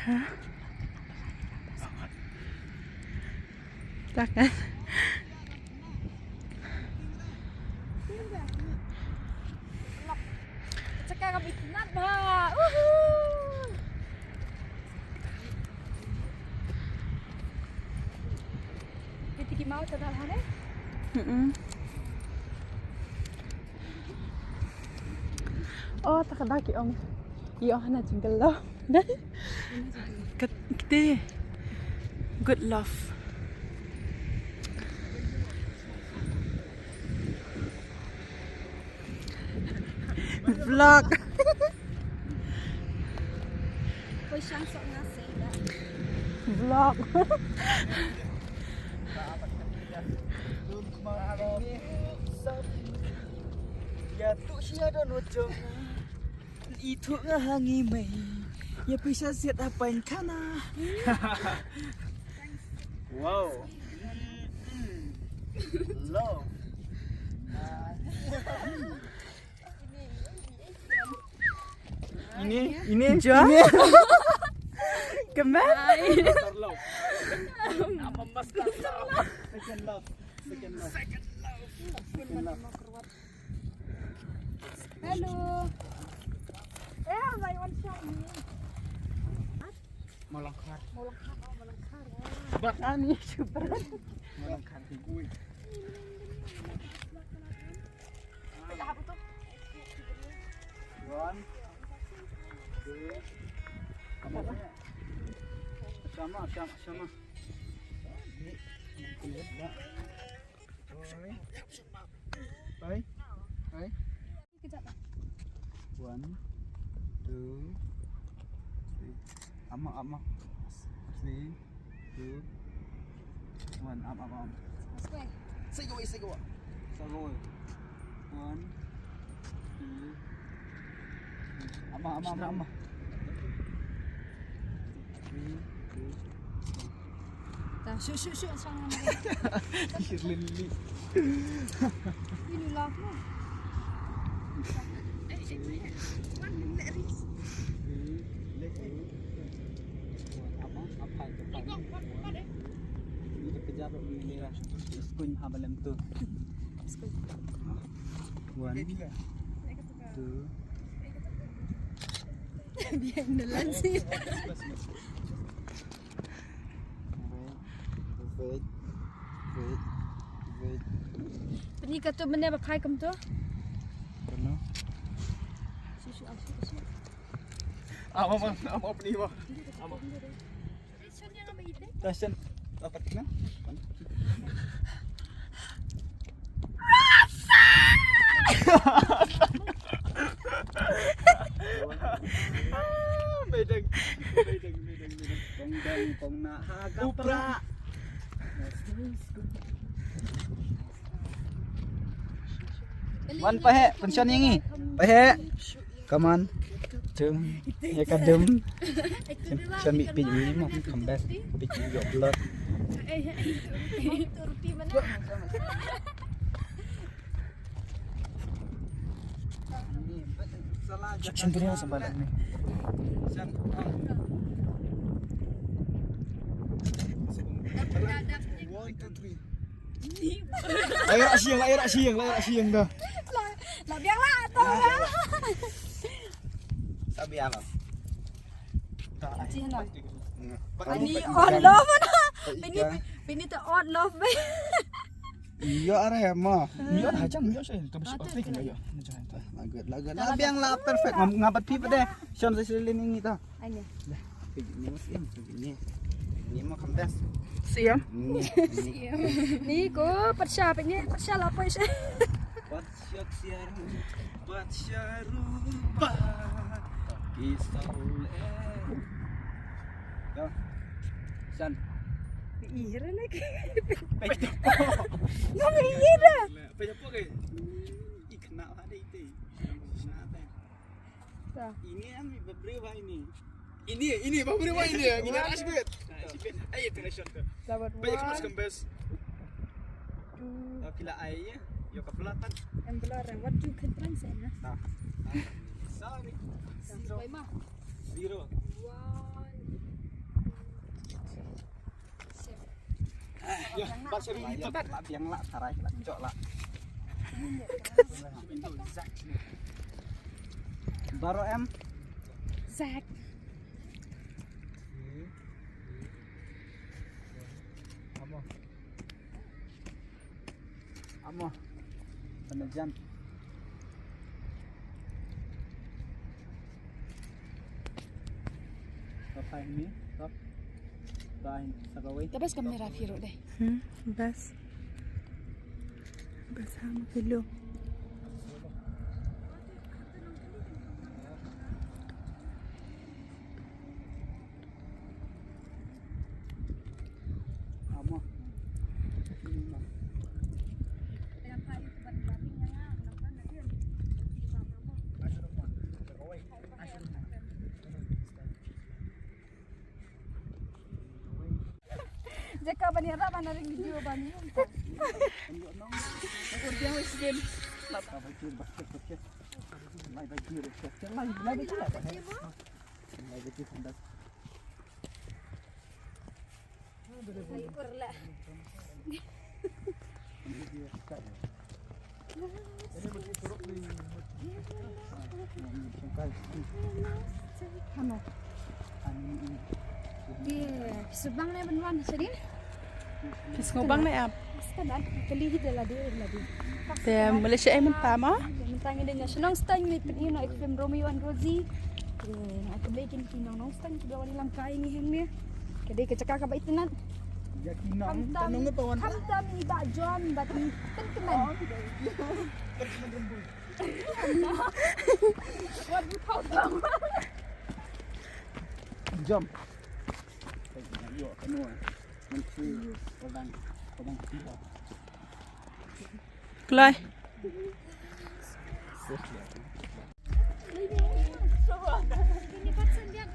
Hah? Jangan. Sekarang bikinat bah. Kita mau terang hane? Oh, tak lagi om. Iya, hana jingle lo. Dah. Gede. Good love. Vlog. Kau syangsok ngasih dah. Vlog. Ya tu siapa nojong itu ngahangi mei ya bisa siat apa yang kana. Wow. Love. Ini Jo. Kemana? love. Apa master love? Second love. Second love. Second love. Second love. Hello. May one shot ni. Melangkar. Melangkar. Bat Ani super. melangkar ke gue. Apa tu? 1 2 sama. Ini kulit dah. Baik. Kejap. 1 2 3 ama 3 2 1 am. Masuk. Sige. 1 2 ama 3 2 Dah, shoot sang. Lili. Ini love lah. Kejar ini lah. Skuin habalam tu. 1 2 Dia nelan sih. Wait. Ini kata benda apa kai kamu tu? Kenapa? Susu. Apa ni wah? Sen yang apa itu? Tasyan dapat kena? Bedeng. Kong nak haga pra. Wan pahe pensiun ini. Pahe. Come on. Dum. Ya kadum. Pensiun mi pi ni mah come back. Pi yo blood. Turpi mana? Section tu sebelah ni. Air siang dah. Lah biarlah tu. Sabi apa? Cina. Ini Ini on love mana? Ini tu on love. Iya arah mah. Iya hajang iya saya. Terus apa kena ya? Lagat. Labiang lah perfect. Ngabat pi pada. Sian saya selin ini ta. Ini. Ini masih ini. Ini mah kempes. Siam. Ni ko persya ini persya apa sih? Buat syarupa kisah oleh. Dah. San. Ira lagi. Pejapo. Nama ira. Pejapo ke? Ikna ada itu. Ini kan beberapa ini. Ini beberapa ini ya. Ini asbet. Ay international. Dapat Banyak kemas kembes. Pila ayah. Yo kapelatan. Emblar what you can translate na. Sorry. Sampai mah. 0 1 Ya, pasir ini cepat lah tiang lah, tarai lah, cok lah. Baru em. Zack. Amo. Penejan. Sampai ini, stop. Dah sagawai. Tapos kamera Firo deh. بس هم كله Amo. Jaka banira banaring video bani. Aku dia wis game. Nak bagi basket. Lai bagi basket. Lai bagi lah. Lai bagi hendak. Hyper lah. Ano? Dia subang na banwan sedih. Kis ngubang na yap. Basta dan kalihid la dia la dia. Te Malaysia ay tama. Mentangin din niya sunong stang ni pin na film Romeo and Rosie. Na ako bikin kinong nong stang gawa nilang kain ni niya. Kadi kacaka kabait nan. Ya kinang tanong nga pawan. Hamdam ni ba John bati tenkenan. What you call them? Jom. Yo, anu. Menteri orang tiba. Kloy. Ini patsen dia.